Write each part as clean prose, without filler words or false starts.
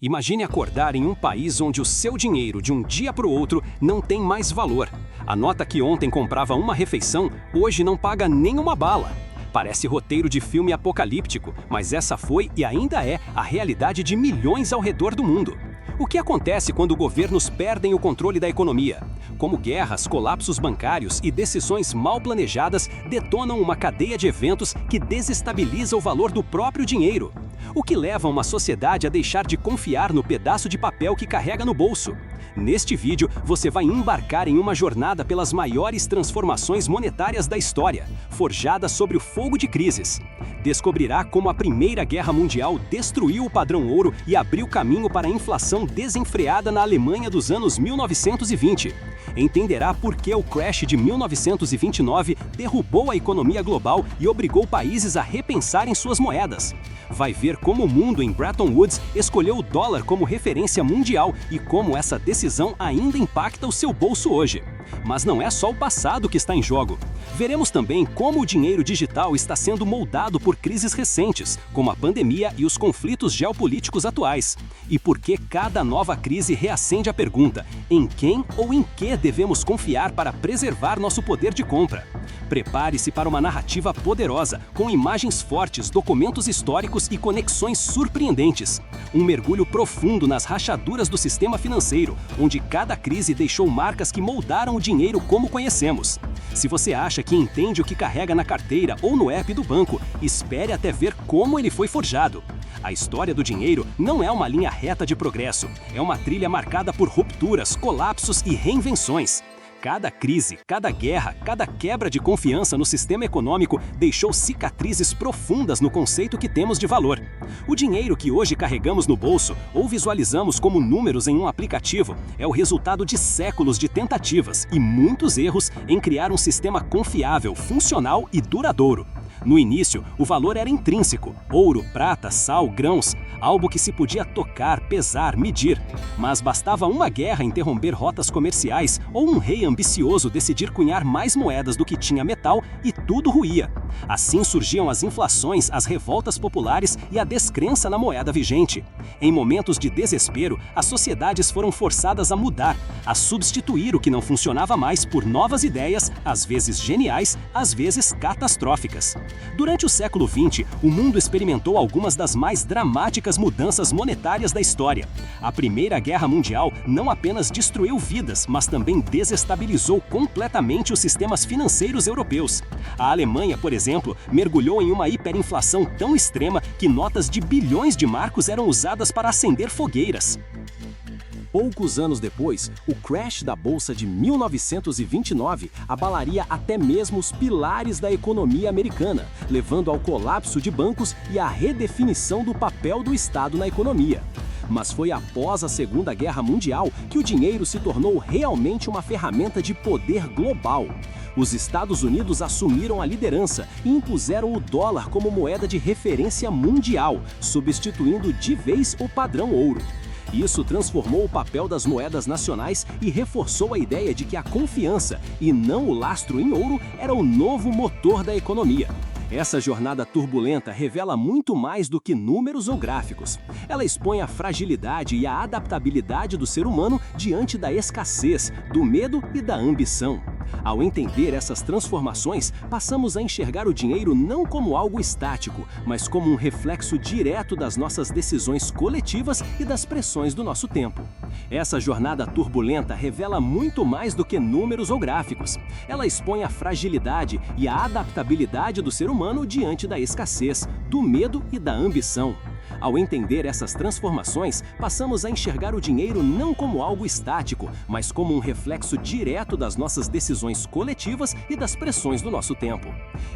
Imagine acordar em um país onde o seu dinheiro de um dia para o outro não tem mais valor. A nota que ontem comprava uma refeição, hoje não paga nem uma bala. Parece roteiro de filme apocalíptico, mas essa foi e ainda é a realidade de milhões ao redor do mundo. O que acontece quando governos perdem o controle da economia? Como guerras, colapsos bancários e decisões mal planejadas detonam uma cadeia de eventos que desestabiliza o valor do próprio dinheiro. O que leva uma sociedade a deixar de confiar no pedaço de papel que carrega no bolso? Neste vídeo, você vai embarcar em uma jornada pelas maiores transformações monetárias da história, forjadas sobre o fogo de crises. Descobrirá como a Primeira Guerra Mundial destruiu o padrão ouro e abriu caminho para a inflação desenfreada na Alemanha dos anos 1920. Entenderá por que o crash de 1929 derrubou a economia global e obrigou países a repensarem suas moedas. Vai ver como o mundo em Bretton Woods escolheu o dólar como referência mundial e como essa decisão ainda impacta o seu bolso hoje. Mas não é só o passado que está em jogo. Veremos também como o dinheiro digital está sendo moldado por crises recentes, como a pandemia e os conflitos geopolíticos atuais. E por que cada nova crise reacende a pergunta: em quem ou em que devemos confiar para preservar nosso poder de compra? Prepare-se para uma narrativa poderosa, com imagens fortes, documentos históricos e conexões surpreendentes. Um mergulho profundo nas rachaduras do sistema financeiro, onde cada crise deixou marcas que moldaram o dinheiro como conhecemos. Se você acha que entende o que carrega na carteira ou no app do banco, espere até ver como ele foi forjado. A história do dinheiro não é uma linha reta de progresso, é uma trilha marcada por rupturas, colapsos e reinvenções. Cada crise, cada guerra, cada quebra de confiança no sistema econômico deixou cicatrizes profundas no conceito que temos de valor. O dinheiro que hoje carregamos no bolso ou visualizamos como números em um aplicativo é o resultado de séculos de tentativas e muitos erros em criar um sistema confiável, funcional e duradouro. No início, o valor era intrínseco: ouro, prata, sal, grãos, algo que se podia tocar, pesar, medir. Mas bastava uma guerra interromper rotas comerciais ou um rei ambicioso decidir cunhar mais moedas do que tinha metal e tudo ruía. Assim surgiam as inflações, as revoltas populares e a descrença na moeda vigente. Em momentos de desespero, as sociedades foram forçadas a mudar, a substituir o que não funcionava mais por novas ideias, às vezes geniais, às vezes catastróficas. Durante o século XX, o mundo experimentou algumas das mais dramáticas mudanças monetárias da história. A Primeira Guerra Mundial não apenas destruiu vidas, mas também desestabilizou completamente os sistemas financeiros europeus. A Alemanha, por exemplo, mergulhou em uma hiperinflação tão extrema que notas de bilhões de marcos eram usadas para acender fogueiras. Poucos anos depois, o crash da Bolsa de 1929 abalaria até mesmo os pilares da economia americana, levando ao colapso de bancos e à redefinição do papel do Estado na economia. Mas foi após a Segunda Guerra Mundial que o dinheiro se tornou realmente uma ferramenta de poder global. Os Estados Unidos assumiram a liderança e impuseram o dólar como moeda de referência mundial, substituindo de vez o padrão ouro. Isso transformou o papel das moedas nacionais e reforçou a ideia de que a confiança, e não o lastro em ouro, era o novo motor da economia. Essa jornada turbulenta revela muito mais do que números ou gráficos. Ela expõe a fragilidade e a adaptabilidade do ser humano diante da escassez, do medo e da ambição. Ao entender essas transformações, passamos a enxergar o dinheiro não como algo estático, mas como um reflexo direto das nossas decisões coletivas e das pressões do nosso tempo. Essa jornada turbulenta revela muito mais do que números ou gráficos. Ela expõe a fragilidade e a adaptabilidade do ser humano diante da escassez, do medo e da ambição. Ao entender essas transformações, passamos a enxergar o dinheiro não como algo estático, mas como um reflexo direto das nossas decisões coletivas e das pressões do nosso tempo.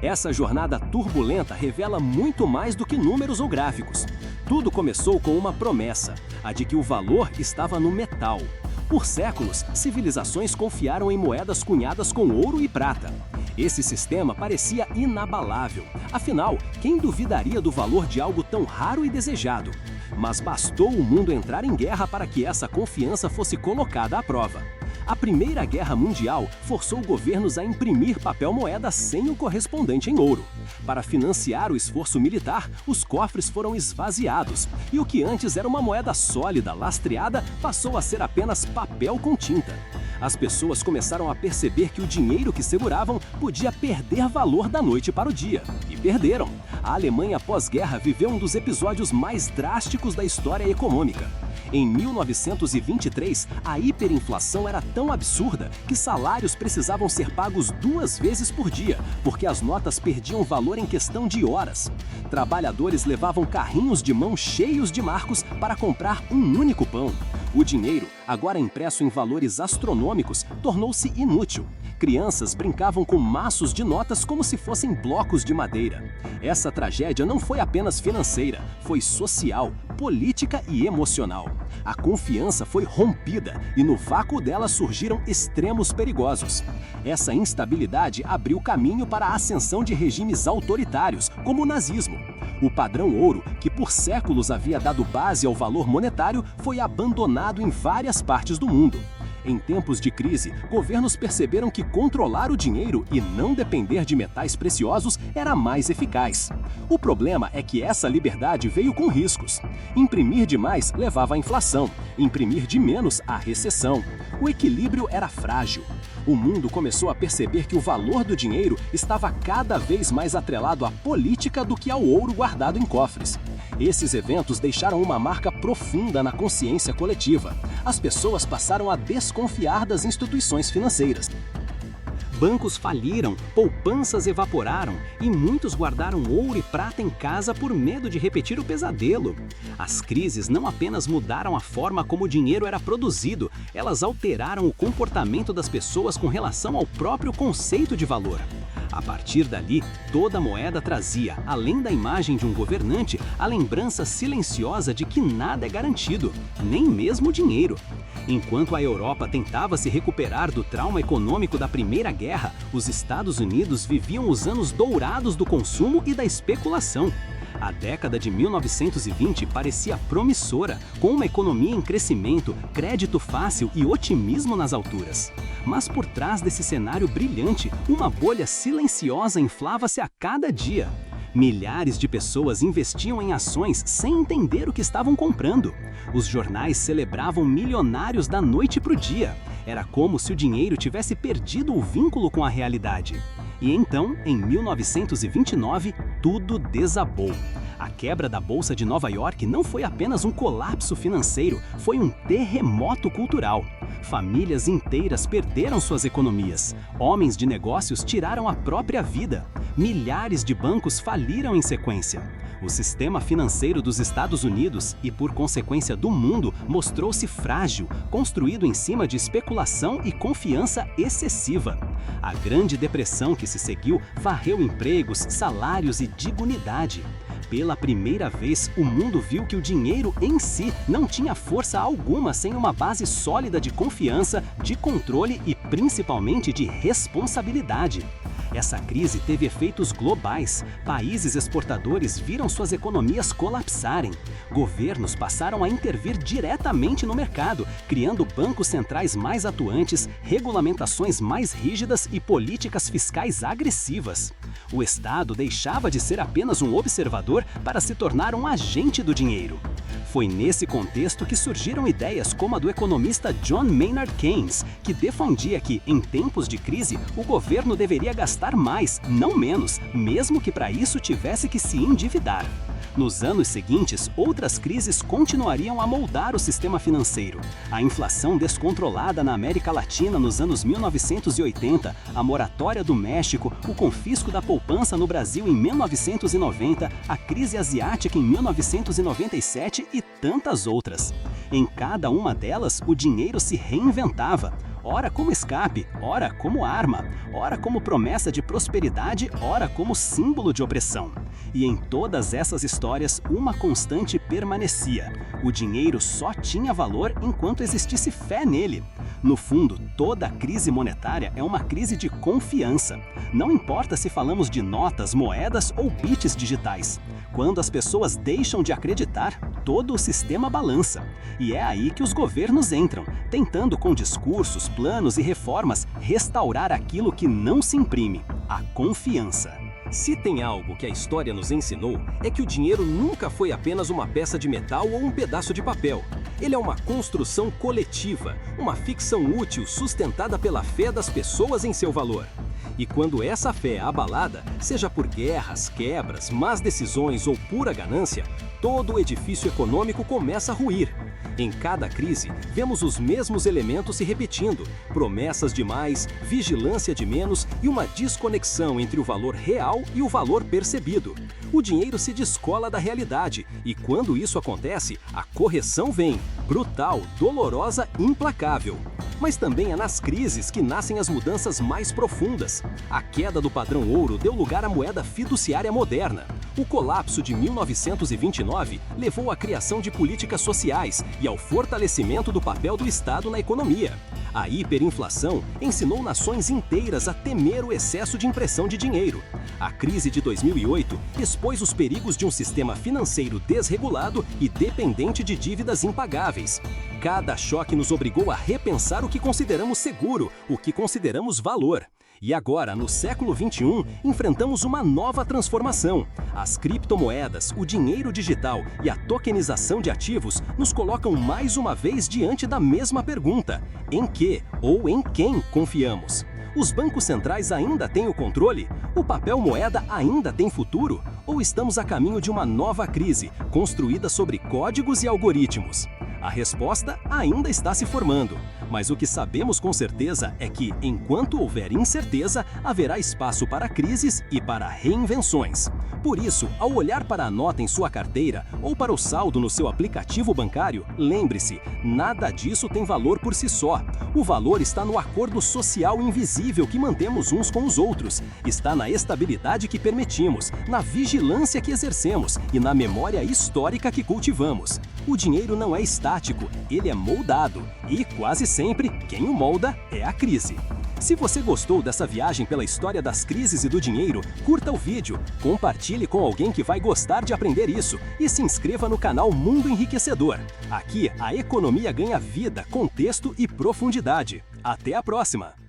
Essa jornada turbulenta revela muito mais do que números ou gráficos. Tudo começou com uma promessa, a de que o valor estava no metal. Por séculos, civilizações confiaram em moedas cunhadas com ouro e prata. Esse sistema parecia inabalável. Afinal, quem duvidaria do valor de algo tão raro e desejado? Mas bastou o mundo entrar em guerra para que essa confiança fosse colocada à prova. A Primeira Guerra Mundial forçou governos a imprimir papel-moeda sem o correspondente em ouro. Para financiar o esforço militar, os cofres foram esvaziados, e o que antes era uma moeda sólida, lastreada, passou a ser apenas papel com tinta. As pessoas começaram a perceber que o dinheiro que seguravam podia perder valor da noite para o dia. E perderam. A Alemanha pós-guerra viveu um dos episódios mais drásticos da história econômica. Em 1923, a hiperinflação era tão absurda que salários precisavam ser pagos 2 vezes por dia, porque as notas perdiam valor em questão de horas. Trabalhadores levavam carrinhos de mão cheios de marcos para comprar um único pão. O dinheiro, agora impresso em valores astronômicos, tornou-se inútil. Crianças brincavam com maços de notas como se fossem blocos de madeira. Essa tragédia não foi apenas financeira, foi social, política e emocional. A confiança foi rompida e no vácuo dela surgiram extremos perigosos. Essa instabilidade abriu caminho para a ascensão de regimes autoritários, como o nazismo. O padrão ouro, que por séculos havia dado base ao valor monetário, foi abandonado em várias partes do mundo. Em tempos de crise, governos perceberam que controlar o dinheiro e não depender de metais preciosos era mais eficaz. O problema é que essa liberdade veio com riscos. Imprimir demais levava à inflação, imprimir de menos à recessão. O equilíbrio era frágil. O mundo começou a perceber que o valor do dinheiro estava cada vez mais atrelado à política do que ao ouro guardado em cofres. Esses eventos deixaram uma marca profunda na consciência coletiva. As pessoas passaram a desconfiar das instituições financeiras. Bancos faliram, poupanças evaporaram e muitos guardaram ouro e prata em casa por medo de repetir o pesadelo. As crises não apenas mudaram a forma como o dinheiro era produzido, elas alteraram o comportamento das pessoas com relação ao próprio conceito de valor. A partir dali, toda moeda trazia, além da imagem de um governante, a lembrança silenciosa de que nada é garantido, nem mesmo o dinheiro. Enquanto a Europa tentava se recuperar do trauma econômico da Primeira Guerra, os Estados Unidos viviam os anos dourados do consumo e da especulação. A década de 1920 parecia promissora, com uma economia em crescimento, crédito fácil e otimismo nas alturas. Mas por trás desse cenário brilhante, uma bolha silenciosa inflava-se a cada dia. Milhares de pessoas investiam em ações sem entender o que estavam comprando. Os jornais celebravam milionários da noite para o dia. Era como se o dinheiro tivesse perdido o vínculo com a realidade. E então, em 1929, tudo desabou. A quebra da Bolsa de Nova York não foi apenas um colapso financeiro, foi um terremoto cultural. Famílias inteiras perderam suas economias. Homens de negócios tiraram a própria vida. Milhares de bancos faliram em sequência. O sistema financeiro dos Estados Unidos e, por consequência, do mundo, mostrou-se frágil, construído em cima de especulação e confiança excessiva. A Grande Depressão que se seguiu varreu empregos, salários e dignidade. Pela primeira vez, o mundo viu que o dinheiro em si não tinha força alguma sem uma base sólida de confiança, de controle e principalmente de responsabilidade. Essa crise teve efeitos globais. Países exportadores viram suas economias colapsarem. Governos passaram a intervir diretamente no mercado, criando bancos centrais mais atuantes, regulamentações mais rígidas e políticas fiscais agressivas. O Estado deixava de ser apenas um observador para se tornar um agente do dinheiro. Foi nesse contexto que surgiram ideias como a do economista John Maynard Keynes, que defendia que, em tempos de crise, o governo deveria gastar mais, não menos, mesmo que para isso tivesse que se endividar. Nos anos seguintes, outras crises continuariam a moldar o sistema financeiro. A inflação descontrolada na América Latina nos anos 1980, a moratória do México, o confisco da poupança no Brasil em 1990, a crise asiática em 1997 e tantas outras. Em cada uma delas, o dinheiro se reinventava. ora como escape, ora como arma, ora como promessa de prosperidade, ora como símbolo de opressão. E em todas essas histórias, uma constante permanecia: o dinheiro só tinha valor enquanto existisse fé nele. No fundo, toda crise monetária é uma crise de confiança. Não importa se falamos de notas, moedas ou bits digitais. Quando as pessoas deixam de acreditar, todo o sistema balança. E é aí que os governos entram, tentando com discursos, planos e reformas restaurar aquilo que não se imprime: a confiança. Se tem algo que a história nos ensinou, é que o dinheiro nunca foi apenas uma peça de metal ou um pedaço de papel. Ele é uma construção coletiva, uma ficção útil sustentada pela fé das pessoas em seu valor. E quando essa fé é abalada, seja por guerras, quebras, más decisões ou pura ganância, todo o edifício econômico começa a ruir. Em cada crise, vemos os mesmos elementos se repetindo: promessas de mais, vigilância de menos e uma desconexão entre o valor real e o valor percebido. O dinheiro se descola da realidade e, quando isso acontece, a correção vem, brutal, dolorosa, implacável. Mas também é nas crises que nascem as mudanças mais profundas. A queda do padrão ouro deu lugar à moeda fiduciária moderna. O colapso de 1929 levou à criação de políticas sociais e ao fortalecimento do papel do Estado na economia. A hiperinflação ensinou nações inteiras a temer o excesso de impressão de dinheiro. A crise de 2008 expôs os perigos de um sistema financeiro desregulado e dependente de dívidas impagáveis. Cada choque nos obrigou a repensar o que consideramos seguro, o que consideramos valor. E agora, no século XXI, enfrentamos uma nova transformação. As criptomoedas, o dinheiro digital e a tokenização de ativos nos colocam mais uma vez diante da mesma pergunta: em que ou em quem confiamos? Os bancos centrais ainda têm o controle? O papel moeda ainda tem futuro? Ou estamos a caminho de uma nova crise, construída sobre códigos e algoritmos? A resposta ainda está se formando, mas o que sabemos com certeza é que, enquanto houver incerteza, haverá espaço para crises e para reinvenções. Por isso, ao olhar para a nota em sua carteira ou para o saldo no seu aplicativo bancário, lembre-se: nada disso tem valor por si só. O valor está no acordo social invisível que mantemos uns com os outros, está na estabilidade que permitimos, na vigilância que exercemos e na memória histórica que cultivamos. O dinheiro não é estático, ele é moldado, e quase sempre quem o molda é a crise. Se você gostou dessa viagem pela história das crises e do dinheiro, curta o vídeo, compartilhe com alguém que vai gostar de aprender isso e se inscreva no canal Mundo Enriquecedor. Aqui, a economia ganha vida, contexto e profundidade. Até a próxima!